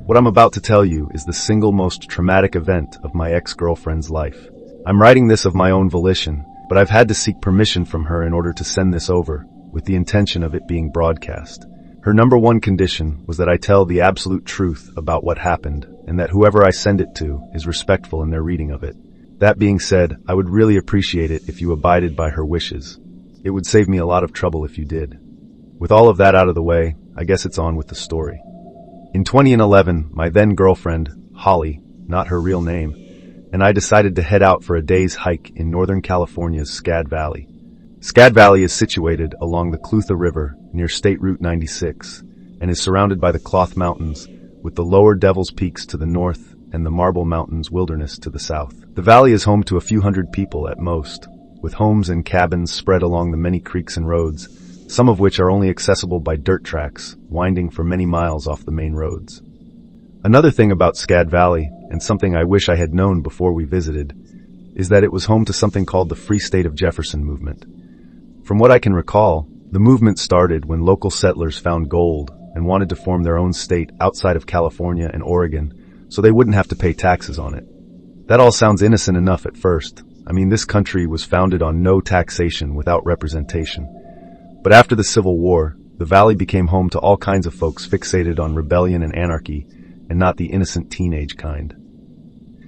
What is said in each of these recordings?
What I'm about to tell you is the single most traumatic event of my ex-girlfriend's life. I'm writing this of my own volition, but I've had to seek permission from her in order to send this over, with the intention of it being broadcast. Her number one condition was that I tell the absolute truth about what happened, and that whoever I send it to is respectful in their reading of it. That being said, I would really appreciate it if you abided by her wishes. It would save me a lot of trouble if you did. With all of that out of the way, I guess it's on with the story. In 2011, my then girlfriend, Holly, not her real name, and I decided to head out for a day's hike in Northern California's Scad Valley. Scad Valley is situated along the Clutha River near State Route 96 and is surrounded by the Cloth Mountains, with the lower Devil's Peaks to the north and the Marble Mountains wilderness to the south. The valley is home to a few hundred people at most, with homes and cabins spread along the many creeks and roads, some of which are only accessible by dirt tracks, winding for many miles off the main roads. Another thing about Scad Valley, and something I wish I had known before we visited, is that it was home to something called the Free State of Jefferson movement. From what I can recall, the movement started when local settlers found gold and wanted to form their own state outside of California and Oregon, so they wouldn't have to pay taxes on it. That all sounds innocent enough at first. I mean, this country was founded on no taxation without representation. But after the Civil War, the valley became home to all kinds of folks fixated on rebellion and anarchy, and not the innocent teenage kind.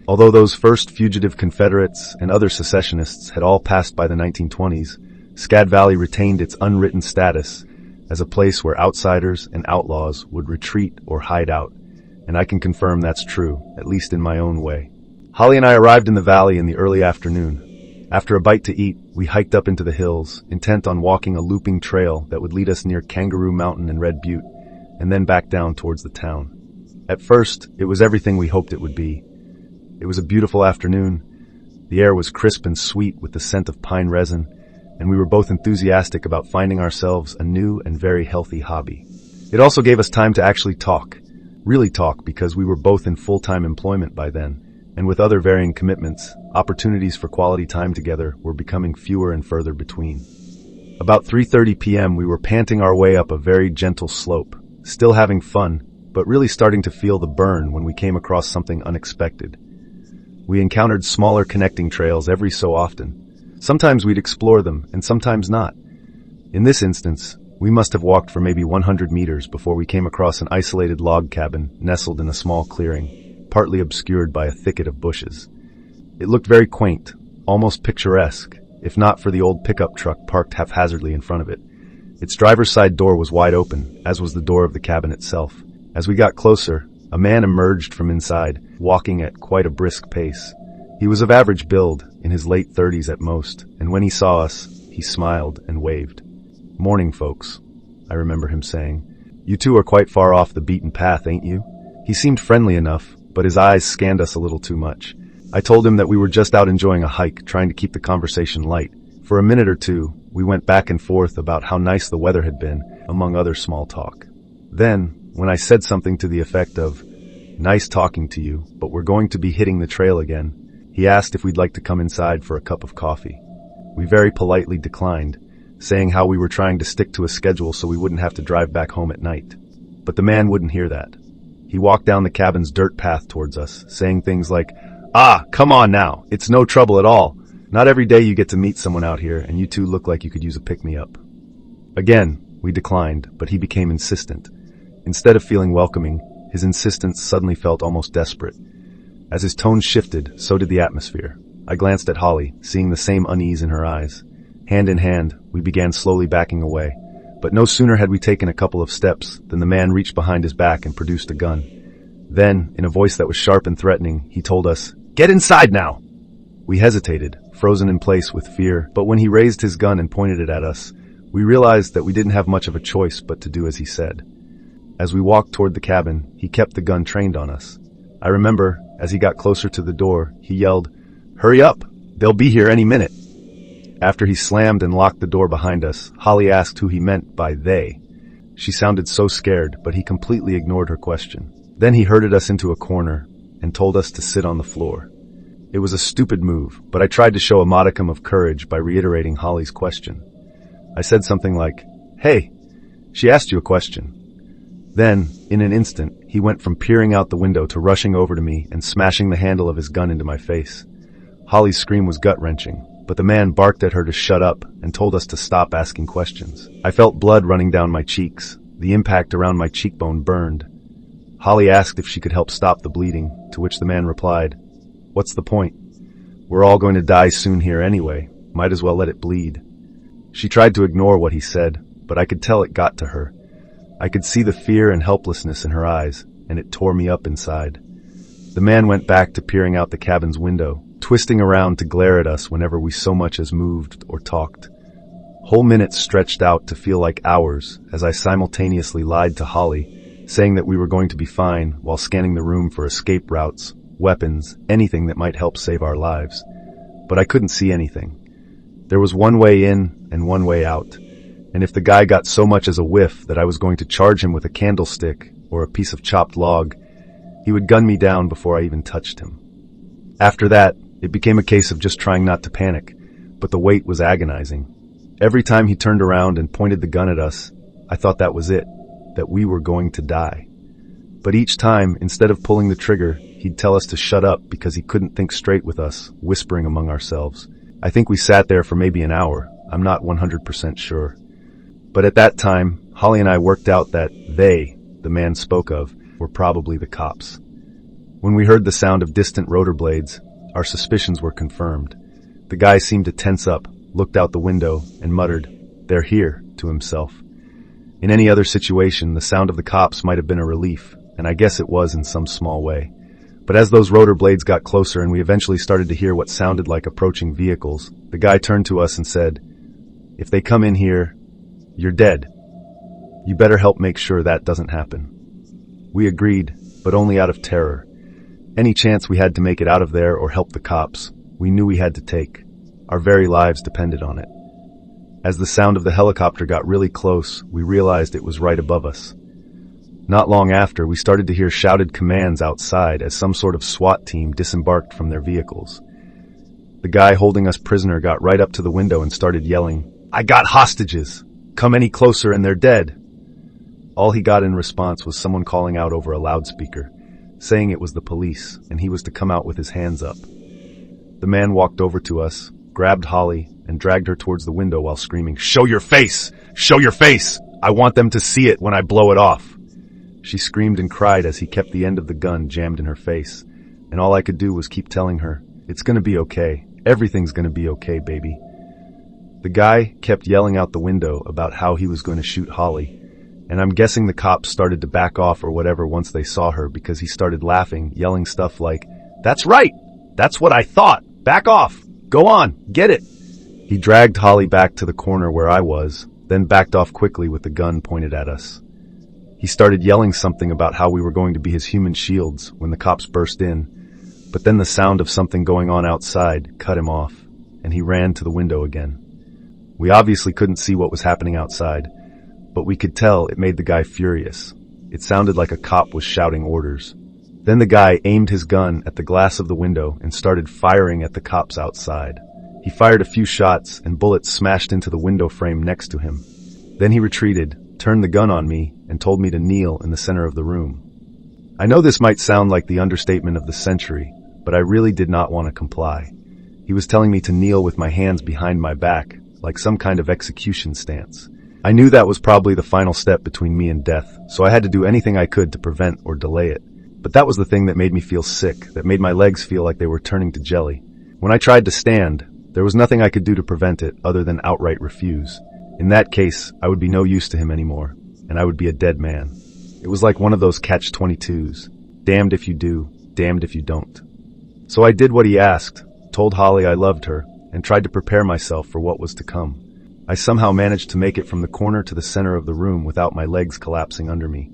Although those first fugitive Confederates and other secessionists had all passed by the 1920s, Scad Valley retained its unwritten status as a place where outsiders and outlaws would retreat or hide out, and I can confirm that's true, at least in my own way. Holly and I arrived in the valley in the early afternoon. After a bite to eat, we hiked up into the hills, intent on walking a looping trail that would lead us near Kangaroo Mountain and Red Butte, and then back down towards the town. At first, it was everything we hoped it would be. It was a beautiful afternoon. The air was crisp and sweet with the scent of pine resin, and we were both enthusiastic about finding ourselves a new and very healthy hobby. It also gave us time to actually talk, really talk, because we were both in full-time employment by then, and with other varying commitments, opportunities for quality time together were becoming fewer and further between. About 3:30 p.m. we were panting our way up a very gentle slope, still having fun, but really starting to feel the burn when we came across something unexpected. We encountered smaller connecting trails every so often. Sometimes we'd explore them, and sometimes not. In this instance, we must have walked for maybe 100 meters before we came across an isolated log cabin nestled in a small clearing, partly obscured by a thicket of bushes. It looked very quaint, almost picturesque, if not for the old pickup truck parked haphazardly in front of it. Its driver's side door was wide open, as was the door of the cabin itself. As we got closer, a man emerged from inside, walking at quite a brisk pace. He was of average build, in his late 30s at most, and when he saw us, he smiled and waved. "Morning, folks," I remember him saying. "You two are quite far off the beaten path, ain't you?" He seemed friendly enough, but his eyes scanned us a little too much. I told him that we were just out enjoying a hike, trying to keep the conversation light. For a minute or two, we went back and forth about how nice the weather had been, among other small talk. Then, when I said something to the effect of, "Nice talking to you, but we're going to be hitting the trail again," he asked if we'd like to come inside for a cup of coffee. We very politely declined, saying how we were trying to stick to a schedule so we wouldn't have to drive back home at night. But the man wouldn't hear that. He walked down the cabin's dirt path towards us, saying things like, "Ah, come on now, it's no trouble at all. Not every day you get to meet someone out here, and you two look like you could use a pick-me-up." Again, we declined, but he became insistent. Instead of feeling welcoming, his insistence suddenly felt almost desperate. As his tone shifted, so did the atmosphere. I glanced at Holly, seeing the same unease in her eyes. Hand in hand, we began slowly backing away. But no sooner had we taken a couple of steps than the man reached behind his back and produced a gun. Then, in a voice that was sharp and threatening, he told us, "Get inside now!" We hesitated, frozen in place with fear, but when he raised his gun and pointed it at us, we realized that we didn't have much of a choice but to do as he said. As we walked toward the cabin, he kept the gun trained on us. I remember, as he got closer to the door, he yelled, "Hurry up! They'll be here any minute!" After he slammed and locked the door behind us, Holly asked who he meant by they. She sounded so scared, but he completely ignored her question. Then he herded us into a corner and told us to sit on the floor. It was a stupid move, but I tried to show a modicum of courage by reiterating Holly's question. I said something like, "Hey, she asked you a question." Then, in an instant, he went from peering out the window to rushing over to me and smashing the handle of his gun into my face. Holly's scream was gut-wrenching, but the man barked at her to shut up and told us to stop asking questions. I felt blood running down my cheeks. The impact around my cheekbone burned. Holly asked if she could help stop the bleeding, to which the man replied, "What's the point? We're all going to die soon here anyway. Might as well let it bleed." She tried to ignore what he said, but I could tell it got to her. I could see the fear and helplessness in her eyes, and it tore me up inside. The man went back to peering out the cabin's window, twisting around to glare at us whenever we so much as moved or talked. Whole minutes stretched out to feel like hours as I simultaneously lied to Holly, saying that we were going to be fine while scanning the room for escape routes, weapons, anything that might help save our lives. But I couldn't see anything. There was one way in and one way out, and if the guy got so much as a whiff that I was going to charge him with a candlestick or a piece of chopped log, he would gun me down before I even touched him. After that, it became a case of just trying not to panic, but the wait was agonizing. Every time he turned around and pointed the gun at us, I thought that was it, that we were going to die. But each time, instead of pulling the trigger, he'd tell us to shut up because he couldn't think straight with us, whispering among ourselves. I think we sat there for maybe an hour. I'm not 100% sure. But at that time, Holly and I worked out that they, the man spoke of, were probably the cops. When we heard the sound of distant rotor blades, our suspicions were confirmed. The guy seemed to tense up, looked out the window, and muttered, "They're here," to himself. In any other situation, the sound of the cops might have been a relief, and I guess it was in some small way. But as those rotor blades got closer and we eventually started to hear what sounded like approaching vehicles, the guy turned to us and said, "If they come in here, you're dead. You better help make sure that doesn't happen." We agreed, but only out of terror. Any chance we had to make it out of there or help the cops, we knew we had to take. Our very lives depended on it. As the sound of the helicopter got really close, we realized it was right above us. Not long after, we started to hear shouted commands outside as some sort of SWAT team disembarked from their vehicles. The guy holding us prisoner got right up to the window and started yelling, "I got hostages! Come any closer and they're dead!" All he got in response was someone calling out over a loudspeaker, saying it was the police and he was to come out with his hands up. The man walked over to us, grabbed Holly, and dragged her towards the window while screaming, "Show your face! Show your face! I want them to see it when I blow it off!" She screamed and cried as he kept the end of the gun jammed in her face, and all I could do was keep telling her, "It's gonna be okay. Everything's gonna be okay, baby." The guy kept yelling out the window about how he was going to shoot Holly, and I'm guessing the cops started to back off or whatever once they saw her because he started laughing, yelling stuff like, "That's right! That's what I thought! Back off! Go on! Get it!" He dragged Holly back to the corner where I was, then backed off quickly with the gun pointed at us. He started yelling something about how we were going to be his human shields when the cops burst in, but then the sound of something going on outside cut him off, and he ran to the window again. We obviously couldn't see what was happening outside, but we could tell it made the guy furious. It sounded like a cop was shouting orders. Then the guy aimed his gun at the glass of the window and started firing at the cops outside. He fired a few shots and bullets smashed into the window frame next to him. Then he retreated, turned the gun on me, and told me to kneel in the center of the room. I know this might sound like the understatement of the century, but I really did not want to comply. He was telling me to kneel with my hands behind my back, like some kind of execution stance. I knew that was probably the final step between me and death, so I had to do anything I could to prevent or delay it. But that was the thing that made me feel sick, that made my legs feel like they were turning to jelly. When I tried to stand, there was nothing I could do to prevent it other than outright refuse. In that case, I would be no use to him anymore, and I would be a dead man. It was like one of those catch-22s. Damned if you do, damned if you don't. So I did what he asked, told Holly I loved her, and tried to prepare myself for what was to come. I somehow managed to make it from the corner to the center of the room without my legs collapsing under me.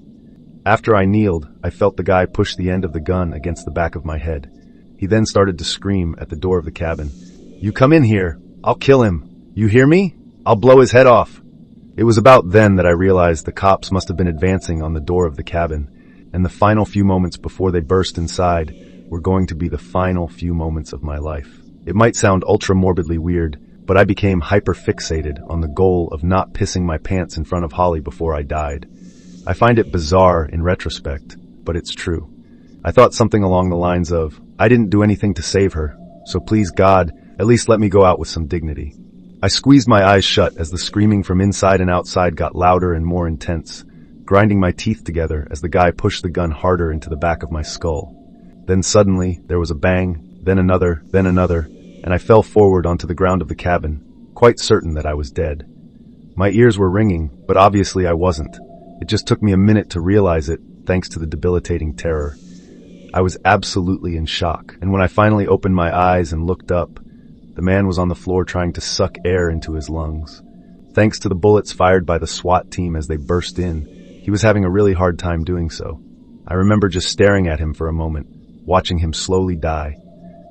After I kneeled, I felt the guy push the end of the gun against the back of my head. He then started to scream at the door of the cabin. "You come in here. I'll kill him. You hear me? I'll blow his head off." It was about then that I realized the cops must have been advancing on the door of the cabin, and the final few moments before they burst inside were going to be the final few moments of my life. It might sound ultra-morbidly weird, but I became hyper-fixated on the goal of not pissing my pants in front of Holly before I died. I find it bizarre in retrospect, but it's true. I thought something along the lines of, I didn't do anything to save her, so please God, at least let me go out with some dignity. I squeezed my eyes shut as the screaming from inside and outside got louder and more intense, grinding my teeth together as the guy pushed the gun harder into the back of my skull. Then suddenly, there was a bang, then another, and I fell forward onto the ground of the cabin, quite certain that I was dead. My ears were ringing, but obviously I wasn't. It just took me a minute to realize it, thanks to the debilitating terror. I was absolutely in shock, and when I finally opened my eyes and looked up, the man was on the floor trying to suck air into his lungs. Thanks to the bullets fired by the SWAT team as they burst in, he was having a really hard time doing so. I remember just staring at him for a moment, watching him slowly die.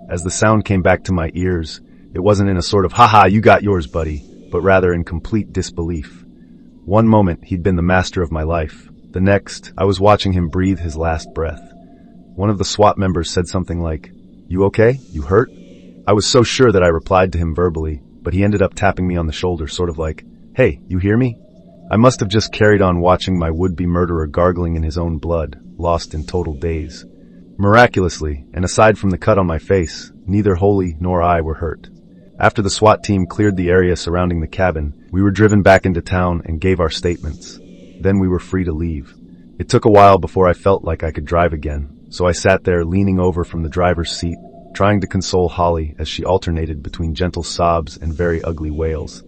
As the sound came back to my ears, it wasn't in a sort of, haha, you got yours, buddy, but rather in complete disbelief. One moment, he'd been the master of my life. The next, I was watching him breathe his last breath. One of the SWAT members said something like, "You okay? You hurt?" I was so sure that I replied to him verbally, but he ended up tapping me on the shoulder, sort of like, "Hey, you hear me?" I must have just carried on watching my would-be murderer gargling in his own blood, lost in total daze. Miraculously, and aside from the cut on my face, neither Holy nor I were hurt. After the SWAT team cleared the area surrounding the cabin, we were driven back into town and gave our statements. Then we were free to leave. It took a while before I felt like I could drive again, so I sat there leaning over from the driver's seat, trying to console Holly as she alternated between gentle sobs and very ugly wails.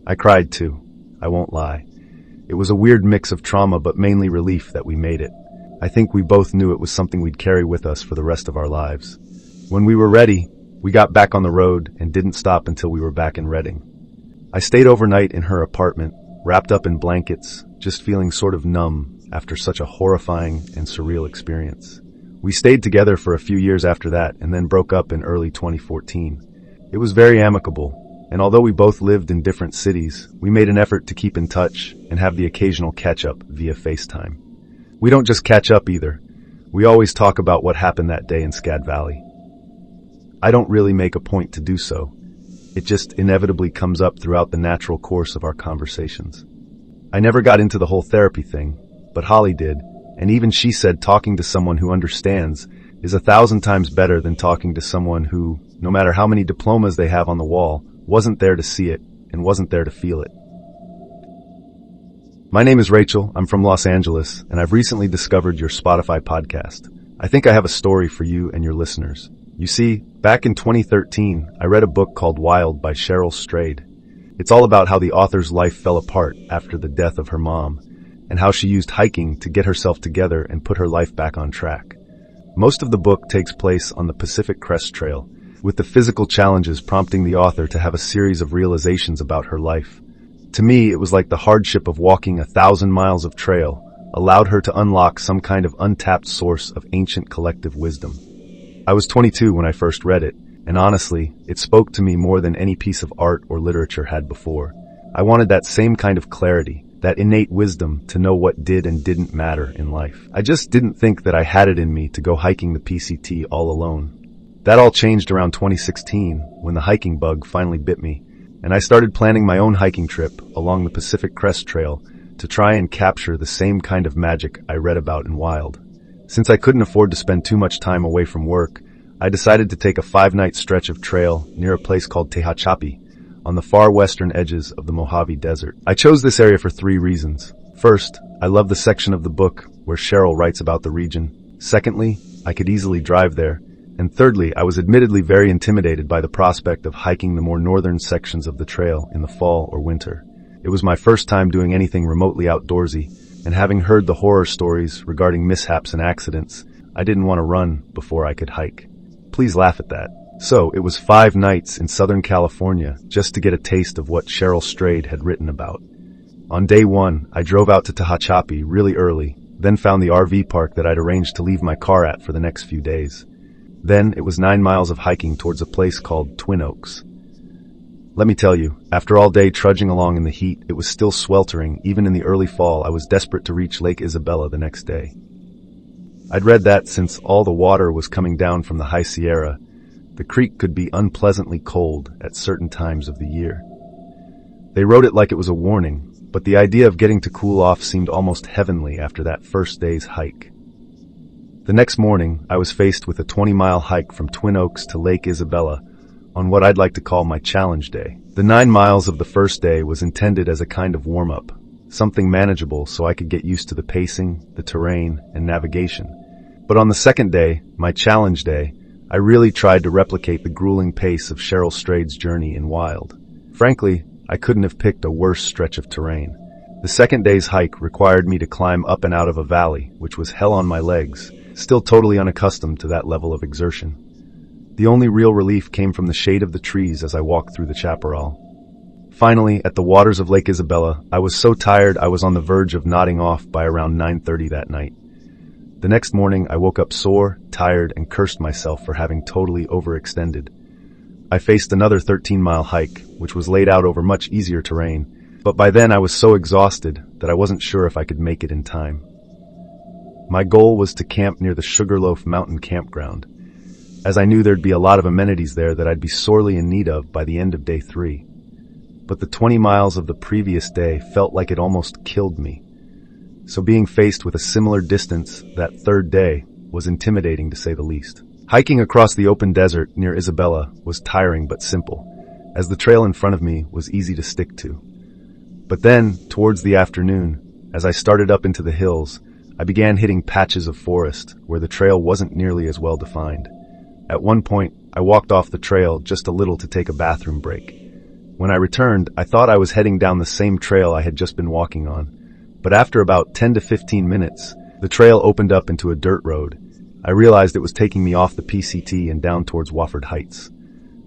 I cried too, I won't lie. It was a weird mix of trauma but mainly relief that we made it. I think we both knew it was something we'd carry with us for the rest of our lives. When we were ready, we got back on the road and didn't stop until we were back in Reading. I stayed overnight in her apartment, wrapped up in blankets, just feeling sort of numb after such a horrifying and surreal experience. We stayed together for a few years after that and then broke up in early 2014. It was very amicable, and although we both lived in different cities, we made an effort to keep in touch and have the occasional catch-up via FaceTime. We don't just catch up either. We always talk about what happened that day in Scad Valley. I don't really make a point to do so. It just inevitably comes up throughout the natural course of our conversations. I never got into the whole therapy thing, but Holly did, and even she said talking to someone who understands is 1,000 times better than talking to someone who, no matter how many diplomas they have on the wall, wasn't there to see it and wasn't there to feel it. My name is Rachel, I'm from Los Angeles, and I've recently discovered your Spotify podcast. I think I have a story for you and your listeners. You see, back in 2013, I read a book called Wild by Cheryl Strayed. It's all about how the author's life fell apart after the death of her mom, and how she used hiking to get herself together and put her life back on track. Most of the book takes place on the Pacific Crest Trail, with the physical challenges prompting the author to have a series of realizations about her life. To me, it was like the hardship of walking 1,000 miles of trail allowed her to unlock some kind of untapped source of ancient collective wisdom. I was 22 when I first read it, and honestly, it spoke to me more than any piece of art or literature had before. I wanted that same kind of clarity, that innate wisdom to know what did and didn't matter in life. I just didn't think that I had it in me to go hiking the PCT all alone. That all changed around 2016, when the hiking bug finally bit me, and I started planning my own hiking trip along the Pacific Crest Trail to try and capture the same kind of magic I read about in Wild. Since I couldn't afford to spend too much time away from work, I decided to take a 5-night stretch of trail near a place called Tehachapi, on the far western edges of the Mojave Desert. I chose this area for 3 reasons. First, I love the section of the book where Cheryl writes about the region. Secondly, I could easily drive there. And thirdly, I was admittedly very intimidated by the prospect of hiking the more northern sections of the trail in the fall or winter. It was my first time doing anything remotely outdoorsy, and having heard the horror stories regarding mishaps and accidents, I didn't want to run before I could hike. Please laugh at that. So, it was 5 nights in Southern California just to get a taste of what Cheryl Strayed had written about. On day 1, I drove out to Tehachapi really early, then found the RV park that I'd arranged to leave my car at for the next few days. Then, it was 9 miles of hiking towards a place called Twin Oaks. Let me tell you, after all day trudging along in the heat, it was still sweltering. Even in the early fall, I was desperate to reach Lake Isabella the next day. I'd read that since all the water was coming down from the High Sierra, the creek could be unpleasantly cold at certain times of the year. They wrote it like it was a warning, but the idea of getting to cool off seemed almost heavenly after that first day's hike. The next morning, I was faced with a 20-mile hike from Twin Oaks to Lake Isabella on what I'd like to call my challenge day. The 9 miles of the first day was intended as a kind of warm-up, something manageable so I could get used to the pacing, the terrain, and navigation. But on the second day, my challenge day, I really tried to replicate the grueling pace of Cheryl Strayed's journey in Wild. Frankly, I couldn't have picked a worse stretch of terrain. The second day's hike required me to climb up and out of a valley, which was hell on my legs, still totally unaccustomed to that level of exertion. The only real relief came from the shade of the trees as I walked through the chaparral. Finally, at the waters of Lake Isabella, I was so tired I was on the verge of nodding off by around 9:30 that night. The next morning, I woke up sore, tired, and cursed myself for having totally overextended. I faced another 13-mile hike, which was laid out over much easier terrain, but by then I was so exhausted that I wasn't sure if I could make it in time. My goal was to camp near the Sugarloaf Mountain campground, as I knew there'd be a lot of amenities there that I'd be sorely in need of by the end of day 3. But the 20 miles of the previous day felt like it almost killed me. So being faced with a similar distance that third day was intimidating to say the least. Hiking across the open desert near Isabella was tiring but simple, as the trail in front of me was easy to stick to. But then, towards the afternoon, as I started up into the hills, I began hitting patches of forest where the trail wasn't nearly as well defined. At one point, I walked off the trail just a little to take a bathroom break. When I returned, I thought I was heading down the same trail I had just been walking on. But after about 10 to 15 minutes, the trail opened up into a dirt road. I realized it was taking me off the PCT and down towards Wofford Heights.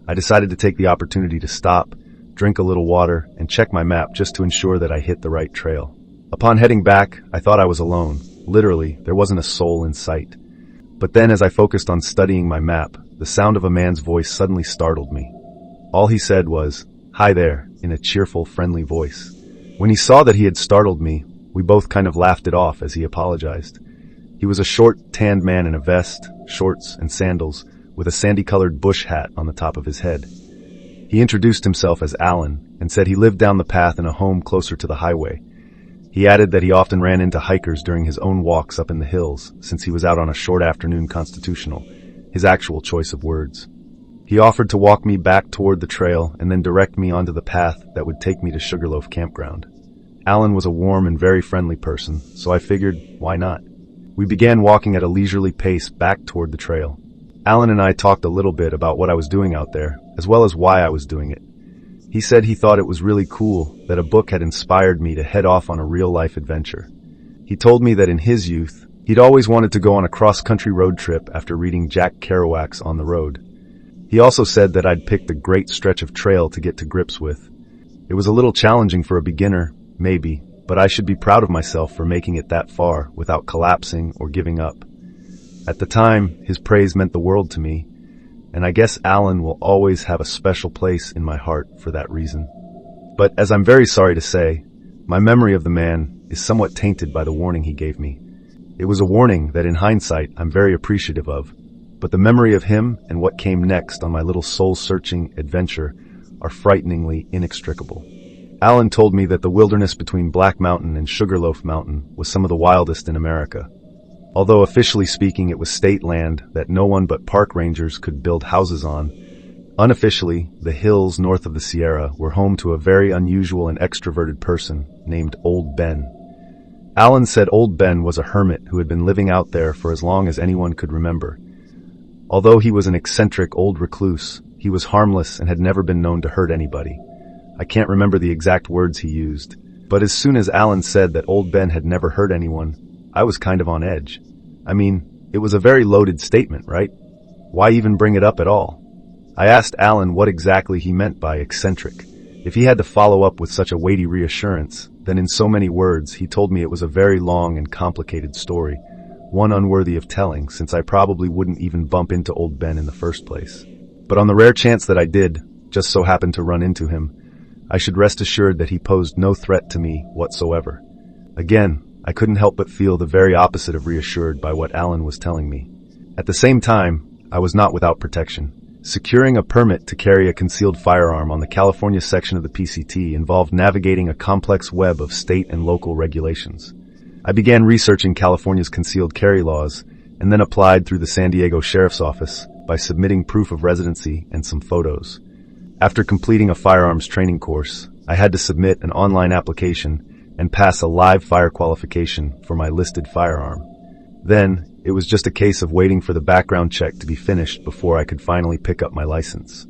I decided to take the opportunity to stop, drink a little water, and check my map just to ensure that I hit the right trail. Upon heading back, I thought I was alone. Literally, there wasn't a soul in sight. But then as I focused on studying my map, the sound of a man's voice suddenly startled me. All he said was, "Hi there," in a cheerful, friendly voice. When he saw that he had startled me, we both kind of laughed it off as he apologized. He was a short, tanned man in a vest, shorts, and sandals, with a sandy-colored bush hat on the top of his head. He introduced himself as Alan and said he lived down the path in a home closer to the highway. He added that he often ran into hikers during his own walks up in the hills, since he was out on a short afternoon constitutional, his actual choice of words. He offered to walk me back toward the trail and then direct me onto the path that would take me to Sugarloaf Campground. Alan was a warm and very friendly person, so I figured, why not? We began walking at a leisurely pace back toward the trail. Alan and I talked a little bit about what I was doing out there, as well as why I was doing it. He said he thought it was really cool that a book had inspired me to head off on a real-life adventure. He told me that in his youth, he'd always wanted to go on a cross-country road trip after reading Jack Kerouac's On the Road. He also said that I'd picked a great stretch of trail to get to grips with. It was a little challenging for a beginner, maybe, but I should be proud of myself for making it that far without collapsing or giving up. At the time, his praise meant the world to me, and I guess Alan will always have a special place in my heart for that reason. But as I'm very sorry to say, my memory of the man is somewhat tainted by the warning he gave me. It was a warning that in hindsight I'm very appreciative of, but the memory of him and what came next on my little soul-searching adventure are frighteningly inextricable. Alan told me that the wilderness between Black Mountain and Sugarloaf Mountain was some of the wildest in America. Although officially speaking it was state land that no one but park rangers could build houses on, unofficially, the hills north of the Sierra were home to a very unusual and extroverted person named Old Ben. Alan said Old Ben was a hermit who had been living out there for as long as anyone could remember. Although he was an eccentric old recluse, he was harmless and had never been known to hurt anybody. I can't remember the exact words he used, but as soon as Alan said that Old Ben had never hurt anyone, I was kind of on edge. I mean, it was a very loaded statement, right? Why even bring it up at all? I asked Alan what exactly he meant by eccentric. If he had to follow up with such a weighty reassurance, then in so many words he told me it was a very long and complicated story, one unworthy of telling since I probably wouldn't even bump into Old Ben in the first place. But on the rare chance that I did, just so happened to run into him, I should rest assured that he posed no threat to me whatsoever. Again, I couldn't help but feel the very opposite of reassured by what Alan was telling me. At the same time, I was not without protection. Securing a permit to carry a concealed firearm on the California section of the PCT involved navigating a complex web of state and local regulations. I began researching California's concealed carry laws and then applied through the San Diego Sheriff's Office by submitting proof of residency and some photos. After completing a firearms training course, I had to submit an online application and pass a live fire qualification for my listed firearm. Then, it was just a case of waiting for the background check to be finished before I could finally pick up my license.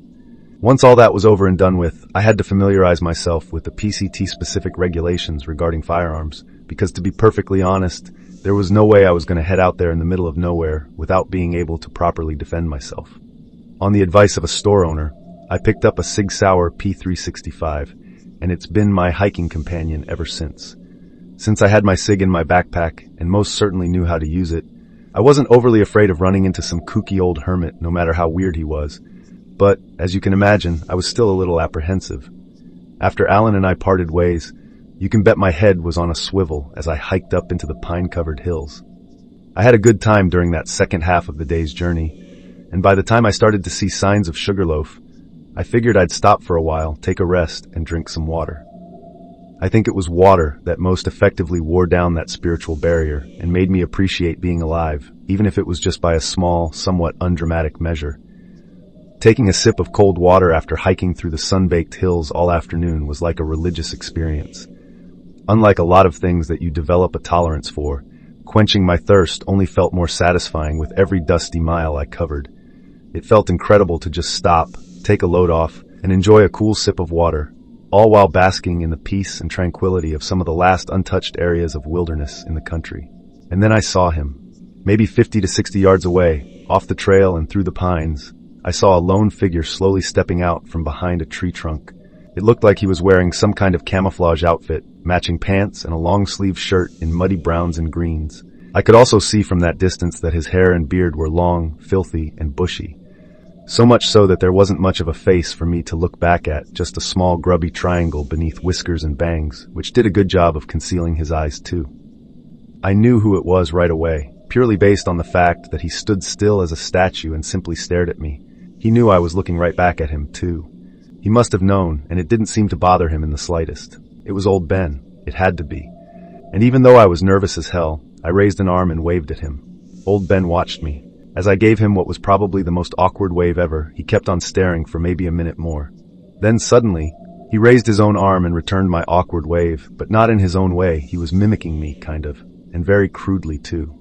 Once all that was over and done with, I had to familiarize myself with the PCT-specific regulations regarding firearms, because to be perfectly honest, there was no way I was going to head out there in the middle of nowhere without being able to properly defend myself. On the advice of a store owner, I picked up a Sig Sauer P365, and it's been my hiking companion ever since. Since I had my SIG in my backpack and most certainly knew how to use it, I wasn't overly afraid of running into some kooky old hermit no matter how weird he was, but, as you can imagine, I was still a little apprehensive. After Alan and I parted ways, you can bet my head was on a swivel as I hiked up into the pine-covered hills. I had a good time during that second half of the day's journey, and by the time I started to see signs of Sugarloaf, I figured I'd stop for a while, take a rest, and drink some water. I think it was water that most effectively wore down that spiritual barrier and made me appreciate being alive, even if it was just by a small, somewhat undramatic measure. Taking a sip of cold water after hiking through the sun-baked hills all afternoon was like a religious experience. Unlike a lot of things that you develop a tolerance for, quenching my thirst only felt more satisfying with every dusty mile I covered. It felt incredible to just stop, take a load off, and enjoy a cool sip of water, all while basking in the peace and tranquility of some of the last untouched areas of wilderness in the country. And then I saw him. Maybe 50 to 60 yards away, off the trail and through the pines, I saw a lone figure slowly stepping out from behind a tree trunk. It looked like he was wearing some kind of camouflage outfit, matching pants and a long-sleeved shirt in muddy browns and greens. I could also see from that distance that his hair and beard were long, filthy, and bushy. So much so that there wasn't much of a face for me to look back at, just a small grubby triangle beneath whiskers and bangs, which did a good job of concealing his eyes too. I knew who it was right away, purely based on the fact that he stood still as a statue and simply stared at me. He knew I was looking right back at him too. He must have known, and it didn't seem to bother him in the slightest. It was old Ben. It had to be. And even though I was nervous as hell, I raised an arm and waved at him. Old Ben watched me. As I gave him what was probably the most awkward wave ever, he kept on staring for maybe a minute more. Then suddenly, he raised his own arm and returned my awkward wave, but not in his own way. He was mimicking me, kind of, and very crudely too.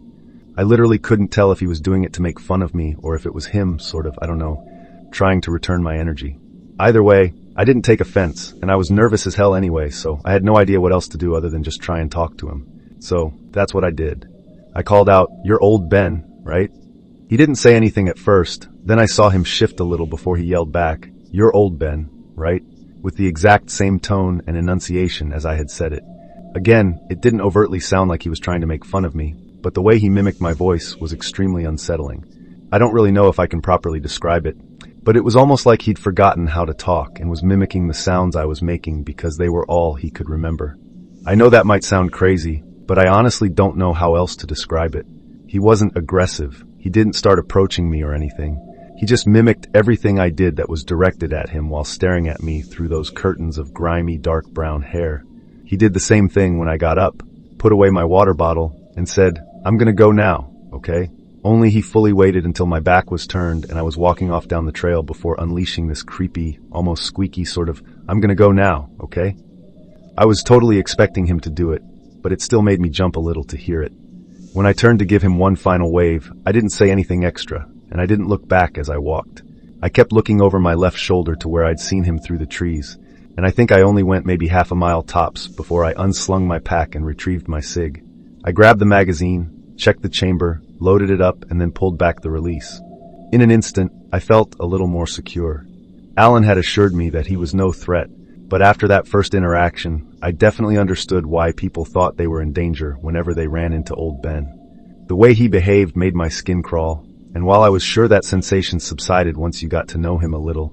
I literally couldn't tell if he was doing it to make fun of me or if it was him, sort of, I don't know, trying to return my energy. Either way, I didn't take offense, and I was nervous as hell anyway, so I had no idea what else to do other than just try and talk to him. So, that's what I did. I called out, "You're old Ben, right?" He didn't say anything at first, then I saw him shift a little before he yelled back, "You're old Ben, right?" with the exact same tone and enunciation as I had said it. Again, it didn't overtly sound like he was trying to make fun of me, but the way he mimicked my voice was extremely unsettling. I don't really know if I can properly describe it, but it was almost like he'd forgotten how to talk and was mimicking the sounds I was making because they were all he could remember. I know that might sound crazy, but I honestly don't know how else to describe it. He wasn't aggressive. He didn't start approaching me or anything. He just mimicked everything I did that was directed at him while staring at me through those curtains of grimy, dark brown hair. He did the same thing when I got up, put away my water bottle, and said, "I'm gonna go now, okay?" Only he fully waited until my back was turned and I was walking off down the trail before unleashing this creepy, almost squeaky sort of, "I'm gonna go now, okay?" I was totally expecting him to do it, but it still made me jump a little to hear it. When I turned to give him one final wave, I didn't say anything extra, and I didn't look back as I walked. I kept looking over my left shoulder to where I'd seen him through the trees, and I think I only went maybe half a mile tops before I unslung my pack and retrieved my SIG. I grabbed the magazine, checked the chamber, loaded it up, and then pulled back the release. In an instant, I felt a little more secure. Alan had assured me that he was no threat, but after that first interaction, I definitely understood why people thought they were in danger whenever they ran into old Ben. The way he behaved made my skin crawl, and while I was sure that sensation subsided once you got to know him a little,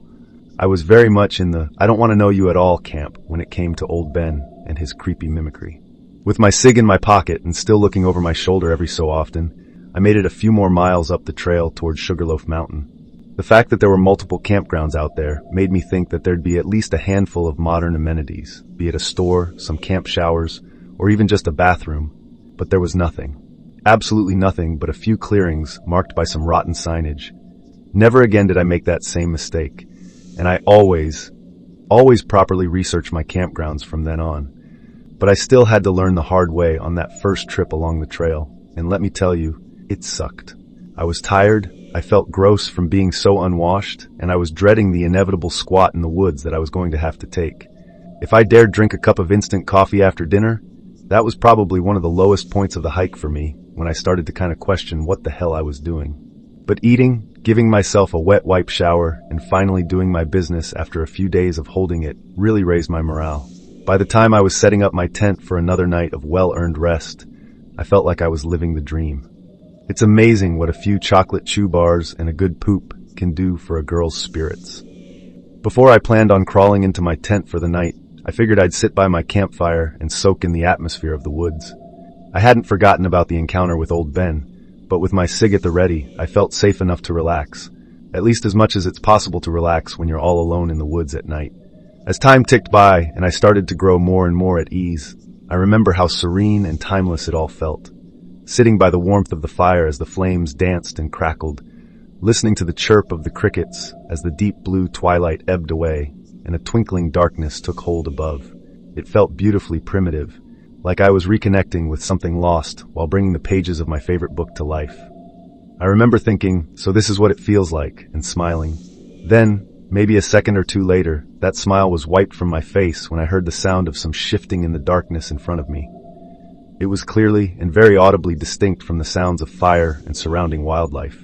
I was very much in the "I don't want to know you at all" camp when it came to old Ben and his creepy mimicry. With my SIG in my pocket and still looking over my shoulder every so often, I made it a few more miles up the trail towards Sugarloaf Mountain. The fact that there were multiple campgrounds out there made me think that there'd be at least a handful of modern amenities, be it a store, some camp showers, or even just a bathroom. But there was nothing. Absolutely nothing but a few clearings marked by some rotten signage. Never again did I make that same mistake, and I always properly researched my campgrounds from then on. But I still had to learn the hard way on that first trip along the trail, and let me tell you, it sucked. I was tired, I felt gross from being so unwashed, and I was dreading the inevitable squat in the woods that I was going to have to take. If I dared drink a cup of instant coffee after dinner, that was probably one of the lowest points of the hike for me, when I started to kind of question what the hell I was doing. But eating, giving myself a wet wipe shower, and finally doing my business after a few days of holding it really raised my morale. By the time I was setting up my tent for another night of well-earned rest, I felt like I was living the dream. It's amazing what a few chocolate chew bars and a good poop can do for a girl's spirits. Before I planned on crawling into my tent for the night, I figured I'd sit by my campfire and soak in the atmosphere of the woods. I hadn't forgotten about the encounter with old Ben, but with my cig at the ready, I felt safe enough to relax, at least as much as it's possible to relax when you're all alone in the woods at night. As time ticked by and I started to grow more and more at ease, I remember how serene and timeless it all felt. Sitting by the warmth of the fire as the flames danced and crackled, listening to the chirp of the crickets as the deep blue twilight ebbed away and a twinkling darkness took hold above. It felt beautifully primitive, like I was reconnecting with something lost while bringing the pages of my favorite book to life. I remember thinking, so this is what it feels like, and smiling. Then, maybe a second or two later, that smile was wiped from my face when I heard the sound of some shifting in the darkness in front of me. It was clearly and very audibly distinct from the sounds of fire and surrounding wildlife.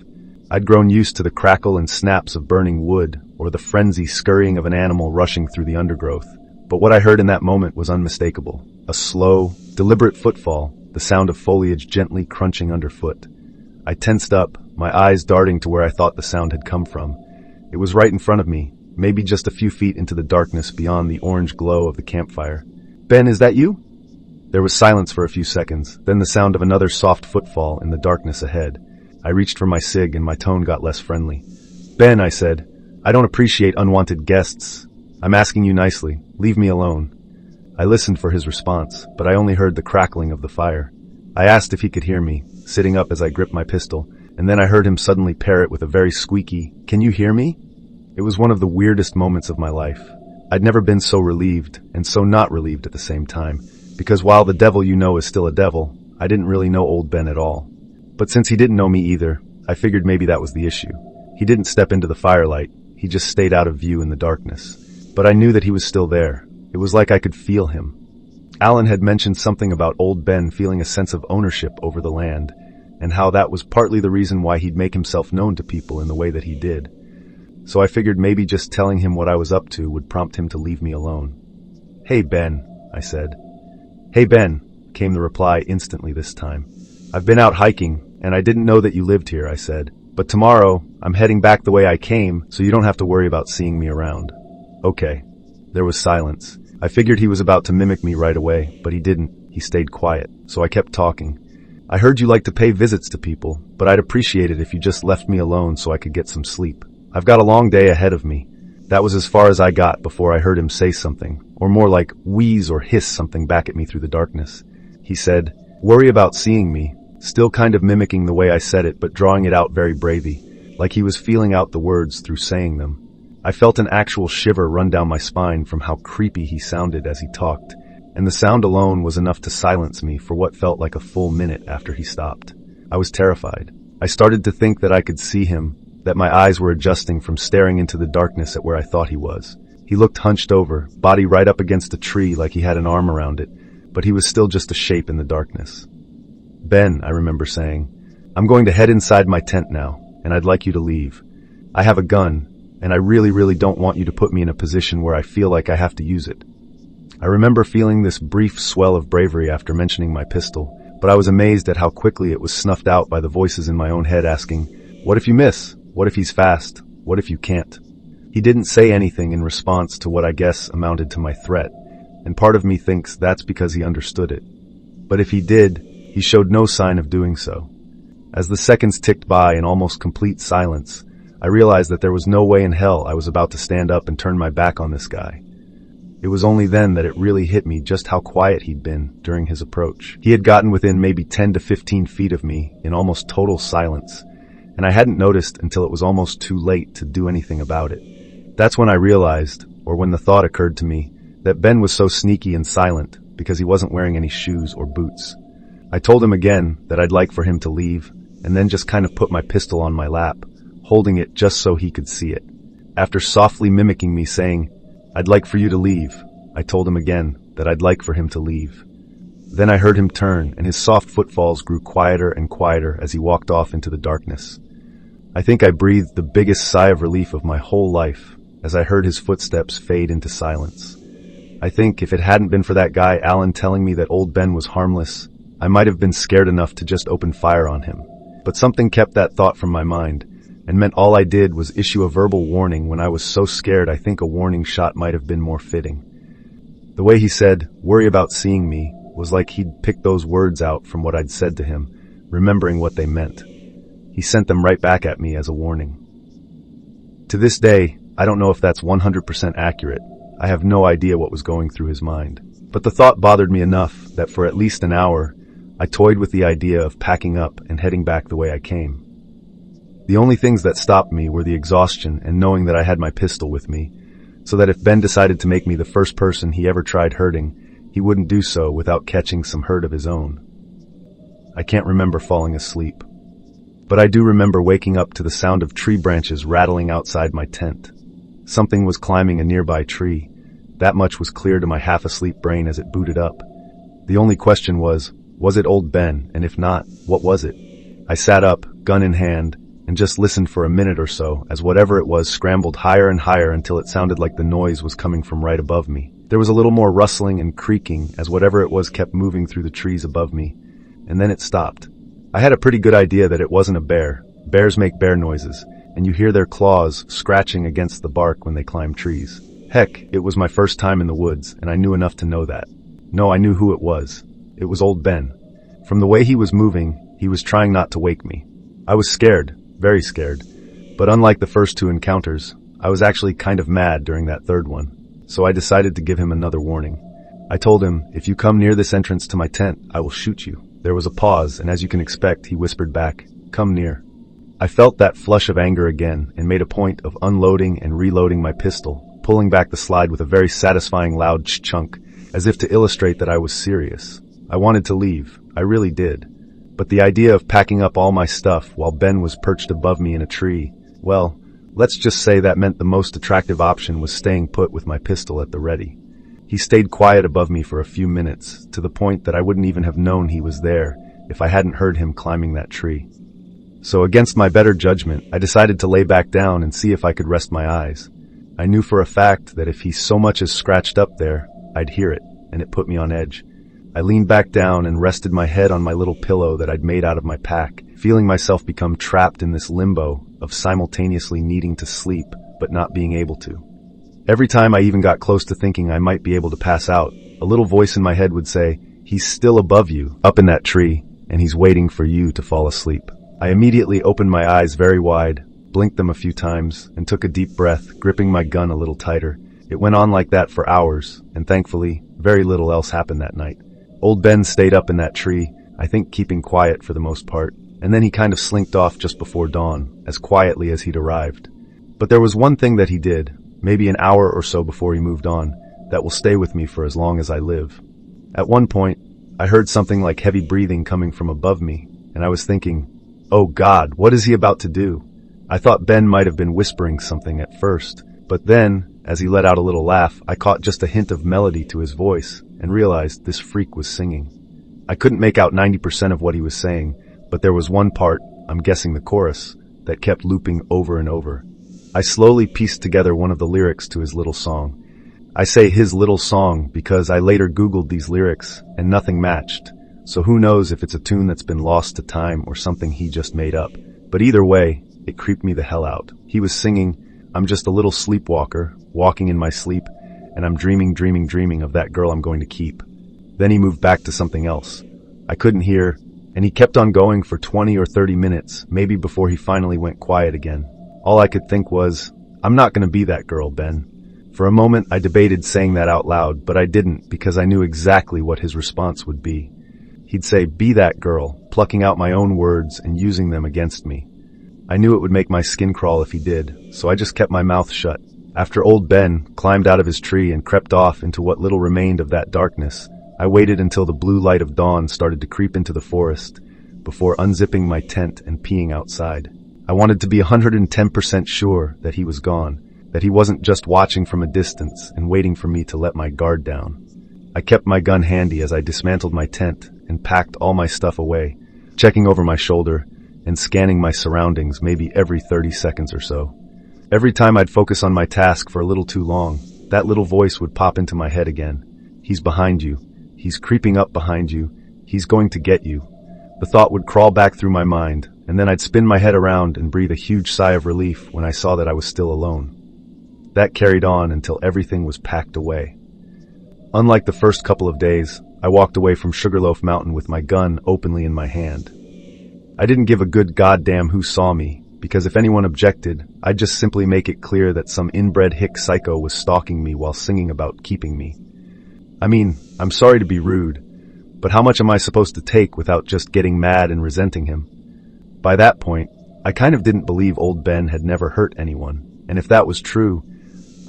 I'd grown used to the crackle and snaps of burning wood or the frenzy scurrying of an animal rushing through the undergrowth. But what I heard in that moment was unmistakable. A slow, deliberate footfall, the sound of foliage gently crunching underfoot. I tensed up, my eyes darting to where I thought the sound had come from. It was right in front of me, maybe just a few feet into the darkness beyond the orange glow of the campfire. "Ben, is that you?" There was silence for a few seconds, then the sound of another soft footfall in the darkness ahead. I reached for my cig and my tone got less friendly. "Ben," I said, "I don't appreciate unwanted guests. I'm asking you nicely. Leave me alone." I listened for his response, but I only heard the crackling of the fire. I asked if he could hear me, sitting up as I gripped my pistol, and then I heard him suddenly parrot with a very squeaky, "Can you hear me?" It was one of the weirdest moments of my life. I'd never been so relieved, and so not relieved at the same time. Because while the devil you know is still a devil, I didn't really know old Ben at all. But since he didn't know me either, I figured maybe that was the issue. He didn't step into the firelight, he just stayed out of view in the darkness. But I knew that he was still there. It was like I could feel him. Alan had mentioned something about old Ben feeling a sense of ownership over the land, and how that was partly the reason why he'd make himself known to people in the way that he did. So I figured maybe just telling him what I was up to would prompt him to leave me alone. "Hey Ben," I said. "Hey Ben," came the reply instantly this time. "I've been out hiking, and I didn't know that you lived here," I said. "But tomorrow, I'm heading back the way I came, so you don't have to worry about seeing me around." "Okay." There was silence. I figured he was about to mimic me right away, but he didn't. He stayed quiet, so I kept talking. "I heard you like to pay visits to people, but I'd appreciate it if you just left me alone so I could get some sleep. I've got a long day ahead of me." That was as far as I got before I heard him say something, or more like wheeze or hiss something back at me through the darkness. He said, "Worry about seeing me," still kind of mimicking the way I said it, but drawing it out very bravely, like he was feeling out the words through saying them. I felt an actual shiver run down my spine from how creepy he sounded as he talked, and the sound alone was enough to silence me for what felt like a full minute after he stopped. I was terrified. I started to think that I could see him, that my eyes were adjusting from staring into the darkness at where I thought he was. He looked hunched over, body right up against a tree like he had an arm around it, but he was still just a shape in the darkness. "Ben," I remember saying, "I'm going to head inside my tent now, and I'd like you to leave. I have a gun, and I really don't want you to put me in a position where I feel like I have to use it." I remember feeling this brief swell of bravery after mentioning my pistol, but I was amazed at how quickly it was snuffed out by the voices in my own head asking, "What if you miss? What if he's fast? What if you can't?" He didn't say anything in response to what I guess amounted to my threat, and part of me thinks that's because he understood it. But if he did, he showed no sign of doing so. As the seconds ticked by in almost complete silence, I realized that there was no way in hell I was about to stand up and turn my back on this guy. It was only then that it really hit me just how quiet he'd been during his approach. He had gotten within maybe 10 to 15 feet of me in almost total silence, and I hadn't noticed until it was almost too late to do anything about it. That's when I realized, or when the thought occurred to me, that Ben was so sneaky and silent because he wasn't wearing any shoes or boots. I told him again that I'd like for him to leave, and then just kind of put my pistol on my lap, holding it just so he could see it. After softly mimicking me saying, "I'd like for you to leave," I told him again that I'd like for him to leave. Then I heard him turn, and his soft footfalls grew quieter and quieter as he walked off into the darkness. I think I breathed the biggest sigh of relief of my whole life as I heard his footsteps fade into silence. I think if it hadn't been for that guy Alan telling me that old Ben was harmless, I might have been scared enough to just open fire on him. But something kept that thought from my mind, and meant all I did was issue a verbal warning when I was so scared I think a warning shot might have been more fitting. The way he said, "Worry about seeing me," was like he'd picked those words out from what I'd said to him, remembering what they meant. He sent them right back at me as a warning. To this day, I don't know if that's 100% accurate. I have no idea what was going through his mind. But the thought bothered me enough that for at least an hour, I toyed with the idea of packing up and heading back the way I came. The only things that stopped me were the exhaustion and knowing that I had my pistol with me, so that if Ben decided to make me the first person he ever tried hurting, he wouldn't do so without catching some hurt of his own. I can't remember falling asleep, but I do remember waking up to the sound of tree branches rattling outside my tent. Something was climbing a nearby tree. That much was clear to my half-asleep brain as it booted up. The only question was it old Ben, and if not, what was it? I sat up, gun in hand, and just listened for a minute or so as whatever it was scrambled higher and higher until it sounded like the noise was coming from right above me. There was a little more rustling and creaking as whatever it was kept moving through the trees above me, and then it stopped. I had a pretty good idea that it wasn't a bear. Bears make bear noises, and you hear their claws scratching against the bark when they climb trees. Heck, it was my first time in the woods, and I knew enough to know that. No, I knew who it was. It was old Ben. From the way he was moving, he was trying not to wake me. I was scared, very scared, but unlike the first two encounters, I was actually kind of mad during that third one, so I decided to give him another warning. I told him, "If you come near this entrance to my tent, I will shoot you." There was a pause, and as you can expect, he whispered back, "Come near." I felt that flush of anger again and made a point of unloading and reloading my pistol, pulling back the slide with a very satisfying loud chunk, as if to illustrate that I was serious. I wanted to leave, I really did. But the idea of packing up all my stuff while Ben was perched above me in a tree, well, let's just say that meant the most attractive option was staying put with my pistol at the ready. He stayed quiet above me for a few minutes, to the point that I wouldn't even have known he was there if I hadn't heard him climbing that tree. So against my better judgment, I decided to lay back down and see if I could rest my eyes. I knew for a fact that if he so much as scratched up there, I'd hear it, and it put me on edge. I leaned back down and rested my head on my little pillow that I'd made out of my pack, feeling myself become trapped in this limbo of simultaneously needing to sleep, but not being able to. Every time I even got close to thinking I might be able to pass out, a little voice in my head would say, "He's still above you, up in that tree, and he's waiting for you to fall asleep." I immediately opened my eyes very wide, blinked them a few times, and took a deep breath, gripping my gun a little tighter. It went on like that for hours, and thankfully, very little else happened that night. Old Ben stayed up in that tree, I think keeping quiet for the most part, and then he kind of slinked off just before dawn, as quietly as he'd arrived. But there was one thing that he did, maybe an hour or so before he moved on, that will stay with me for as long as I live. At one point, I heard something like heavy breathing coming from above me, and I was thinking, "Oh God, what is he about to do?" I thought Ben might have been whispering something at first, but then, as he let out a little laugh, I caught just a hint of melody to his voice and realized this freak was singing. I couldn't make out 90% of what he was saying, but there was one part, I'm guessing the chorus, that kept looping over and over. I slowly pieced together one of the lyrics to his little song. I say his little song because I later Googled these lyrics and nothing matched, so who knows if it's a tune that's been lost to time or something he just made up. But either way, it creeped me the hell out. He was singing, "I'm just a little sleepwalker, walking in my sleep, and I'm dreaming of that girl I'm going to keep." Then he moved back to something else. I couldn't hear, and he kept on going for 20 or 30 minutes, maybe before he finally went quiet again. All I could think was, I'm not gonna be that girl, Ben. For a moment, I debated saying that out loud, but I didn't because I knew exactly what his response would be. He'd say, be that girl, plucking out my own words and using them against me. I knew it would make my skin crawl if he did, so I just kept my mouth shut. After old Ben climbed out of his tree and crept off into what little remained of that darkness, I waited until the blue light of dawn started to creep into the forest before unzipping my tent and peeing outside. I wanted to be 110% sure that he was gone, that he wasn't just watching from a distance and waiting for me to let my guard down. I kept my gun handy as I dismantled my tent and packed all my stuff away, checking over my shoulder and scanning my surroundings maybe every 30 seconds or so. Every time I'd focus on my task for a little too long, that little voice would pop into my head again. He's behind you. He's creeping up behind you. He's going to get you. The thought would crawl back through my mind, and then I'd spin my head around and breathe a huge sigh of relief when I saw that I was still alone. That carried on until everything was packed away. Unlike the first couple of days, I walked away from Sugarloaf Mountain with my gun openly in my hand. I didn't give a good goddamn who saw me, because if anyone objected, I'd just simply make it clear that some inbred hick psycho was stalking me while singing about keeping me. I mean, I'm sorry to be rude, but how much am I supposed to take without just getting mad and resenting him? By that point, I kind of didn't believe old Ben had never hurt anyone, and if that was true,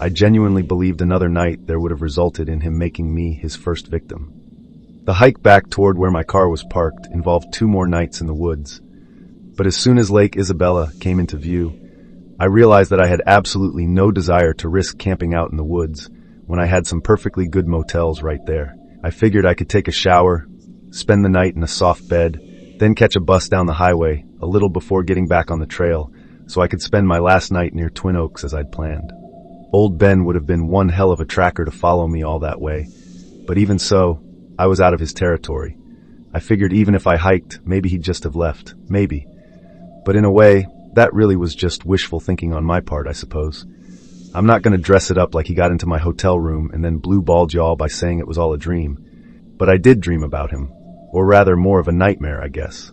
I genuinely believed another night there would have resulted in him making me his first victim. The hike back toward where my car was parked involved 2 more nights in the woods. But as soon as Lake Isabella came into view, I realized that I had absolutely no desire to risk camping out in the woods when I had some perfectly good motels right there. I figured I could take a shower, spend the night in a soft bed, then catch a bus down the highway a little before getting back on the trail so I could spend my last night near Twin Oaks as I'd planned. Old Ben would have been one hell of a tracker to follow me all that way, but even so, I was out of his territory. I figured even if I hiked, maybe he'd just have left. Maybe. But in a way, that really was just wishful thinking on my part, I suppose. I'm not going to dress it up like he got into my hotel room and then blue-balled y'all by saying it was all a dream. But I did dream about him. Or rather, more of a nightmare, I guess.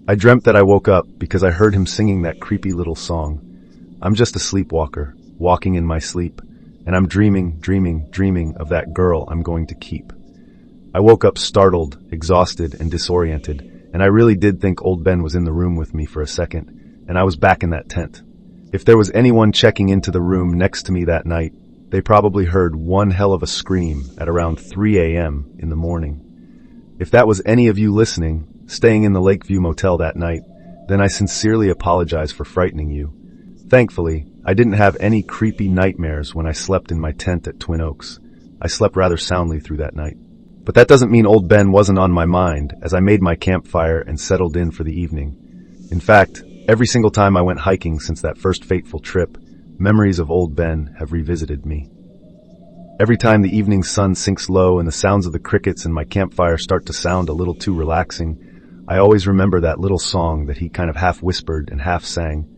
I dreamt that I woke up because I heard him singing that creepy little song. I'm just a sleepwalker, walking in my sleep, and I'm dreaming of that girl I'm going to keep. I woke up startled, exhausted, and disoriented, and I really did think old Ben was in the room with me for a second, and I was back in that tent. If there was anyone checking into the room next to me that night, they probably heard one hell of a scream at around 3 a.m. in the morning. If that was any of you listening, staying in the Lakeview Motel that night, then I sincerely apologize for frightening you. Thankfully, I didn't have any creepy nightmares when I slept in my tent at Twin Oaks. I slept rather soundly through that night. But that doesn't mean old Ben wasn't on my mind as I made my campfire and settled in for the evening. In fact, every single time I went hiking since that first fateful trip, memories of old Ben have revisited me. Every time the evening sun sinks low and the sounds of the crickets in my campfire start to sound a little too relaxing, I always remember that little song that he kind of half whispered and half sang.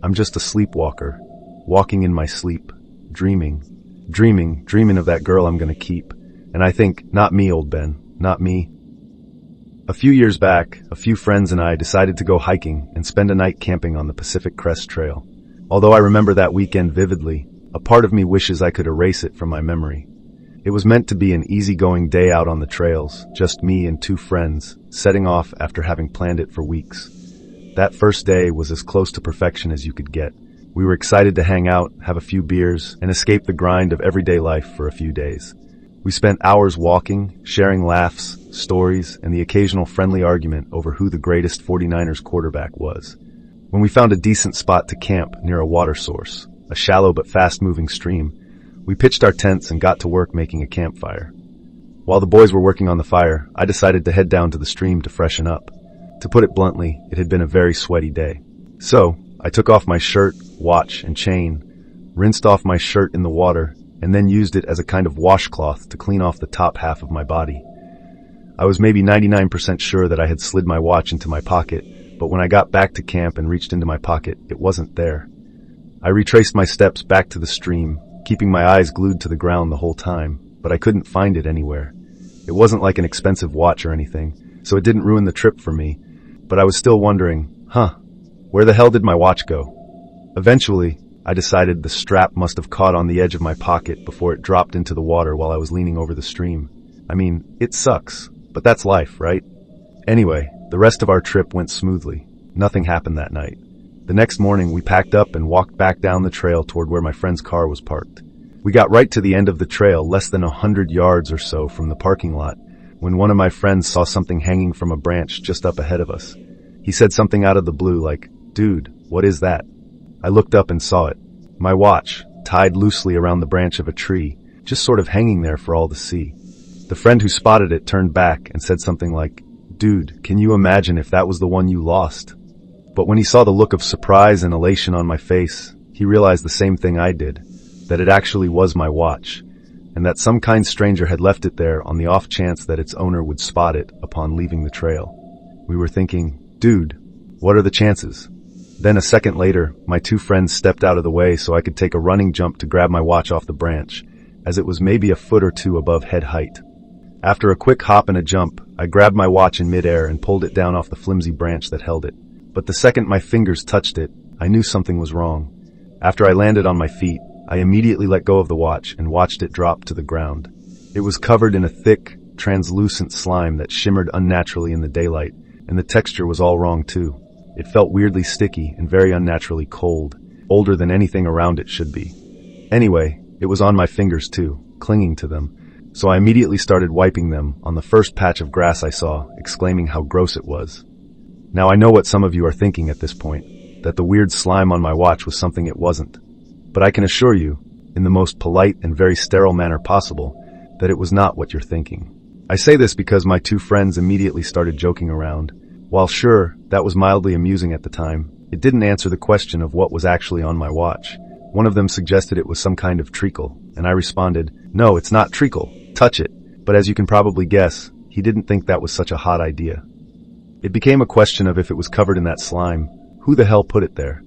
I'm just a sleepwalker, walking in my sleep, dreaming of that girl I'm gonna keep. And I think, not me, old Ben, not me. A few years back, a few friends and I decided to go hiking and spend a night camping on the Pacific Crest Trail. Although I remember that weekend vividly, a part of me wishes I could erase it from my memory. It was meant to be an easygoing day out on the trails, just me and 2 friends, setting off after having planned it for weeks. That first day was as close to perfection as you could get. We were excited to hang out, have a few beers, and escape the grind of everyday life for a few days. We spent hours walking, sharing laughs, stories, and the occasional friendly argument over who the greatest 49ers quarterback was. When we found a decent spot to camp near a water source, a shallow but fast-moving stream, we pitched our tents and got to work making a campfire. While the boys were working on the fire, I decided to head down to the stream to freshen up. To put it bluntly, it had been a very sweaty day. So, I took off my shirt, watch, and chain, rinsed off my shirt in the water, and then used it as a kind of washcloth to clean off the top half of my body. I was maybe 99% sure that I had slid my watch into my pocket, but when I got back to camp and reached into my pocket, it wasn't there. I retraced my steps back to the stream, keeping my eyes glued to the ground the whole time, but I couldn't find it anywhere. It wasn't like an expensive watch or anything, so it didn't ruin the trip for me, but I was still wondering, where the hell did my watch go? Eventually, I decided the strap must have caught on the edge of my pocket before it dropped into the water while I was leaning over the stream. I mean, it sucks, but that's life, right? Anyway, the rest of our trip went smoothly. Nothing happened that night. The next morning, we packed up and walked back down the trail toward where my friend's car was parked. We got right to the end of the trail, less than 100 yards or so from the parking lot, when one of my friends saw something hanging from a branch just up ahead of us. He said something out of the blue like, "Dude, what is that?" I looked up and saw it. My watch, tied loosely around the branch of a tree, just sort of hanging there for all to see. The friend who spotted it turned back and said something like, "Dude, can you imagine if that was the one you lost?" But when he saw the look of surprise and elation on my face, he realized the same thing I did, that it actually was my watch, and that some kind stranger had left it there on the off chance that its owner would spot it upon leaving the trail. We were thinking, dude, what are the chances? Then a second later, my two friends stepped out of the way so I could take a running jump to grab my watch off the branch, as it was maybe a foot or two above head height. After a quick hop and a jump, I grabbed my watch in midair and pulled it down off the flimsy branch that held it. But the second my fingers touched it, I knew something was wrong. After I landed on my feet, I immediately let go of the watch and watched it drop to the ground. It was covered in a thick, translucent slime that shimmered unnaturally in the daylight, and the texture was all wrong too. It felt weirdly sticky and very unnaturally cold, older than anything around it should be. Anyway, it was on my fingers too, clinging to them, so I immediately started wiping them on the first patch of grass I saw, exclaiming how gross it was. Now I know what some of you are thinking at this point, that the weird slime on my watch was something it wasn't. But I can assure you, in the most polite and very sterile manner possible, that it was not what you're thinking. I say this because my two friends immediately started joking around. While sure, that was mildly amusing at the time, it didn't answer the question of what was actually on my watch. One of them suggested it was some kind of treacle, and I responded, "No, it's not treacle. Touch it." But as you can probably guess, he didn't think that was such a hot idea. It became a question of if it was covered in that slime, who the hell put it there?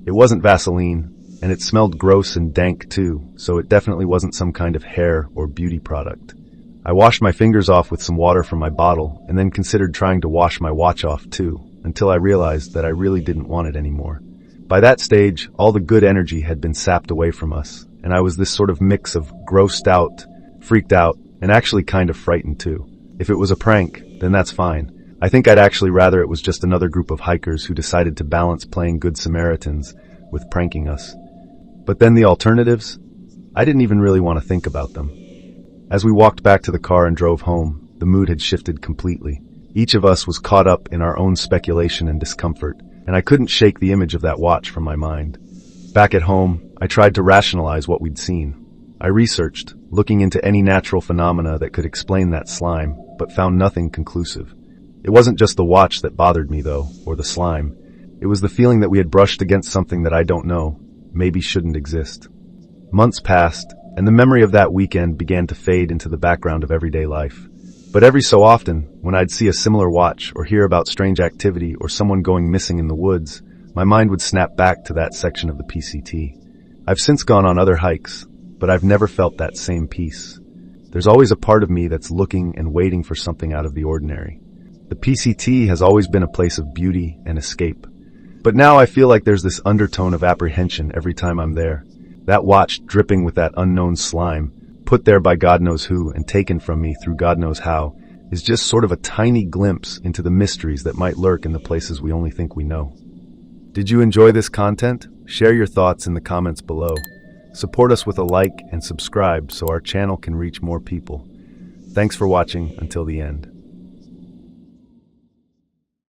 It wasn't Vaseline, and it smelled gross and dank too, so it definitely wasn't some kind of hair or beauty product. I washed my fingers off with some water from my bottle, and then considered trying to wash my watch off too, until I realized that I really didn't want it anymore. By that stage, all the good energy had been sapped away from us, and I was this sort of mix of grossed out, freaked out, and actually kind of frightened too. If it was a prank, then that's fine. I think I'd actually rather it was just another group of hikers who decided to balance playing Good Samaritans with pranking us. But then the alternatives? I didn't even really want to think about them. As we walked back to the car and drove home, the mood had shifted completely. Each of us was caught up in our own speculation and discomfort, and I couldn't shake the image of that watch from my mind. Back at home, I tried to rationalize what we'd seen. I researched, looking into any natural phenomena that could explain that slime, but found nothing conclusive. It wasn't just the watch that bothered me, though, or the slime. It was the feeling that we had brushed against something that I don't know, maybe shouldn't exist. Months passed, and the memory of that weekend began to fade into the background of everyday life. But every so often, when I'd see a similar watch or hear about strange activity or someone going missing in the woods, my mind would snap back to that section of the PCT. I've since gone on other hikes, but I've never felt that same peace. There's always a part of me that's looking and waiting for something out of the ordinary. The PCT has always been a place of beauty and escape. But now I feel like there's this undertone of apprehension every time I'm there. That watch dripping with that unknown slime, put there by God knows who and taken from me through God knows how, is just sort of a tiny glimpse into the mysteries that might lurk in the places we only think we know. Did you enjoy this content? Share your thoughts in the comments below. Support us with a like and subscribe so our channel can reach more people. Thanks for watching until the end.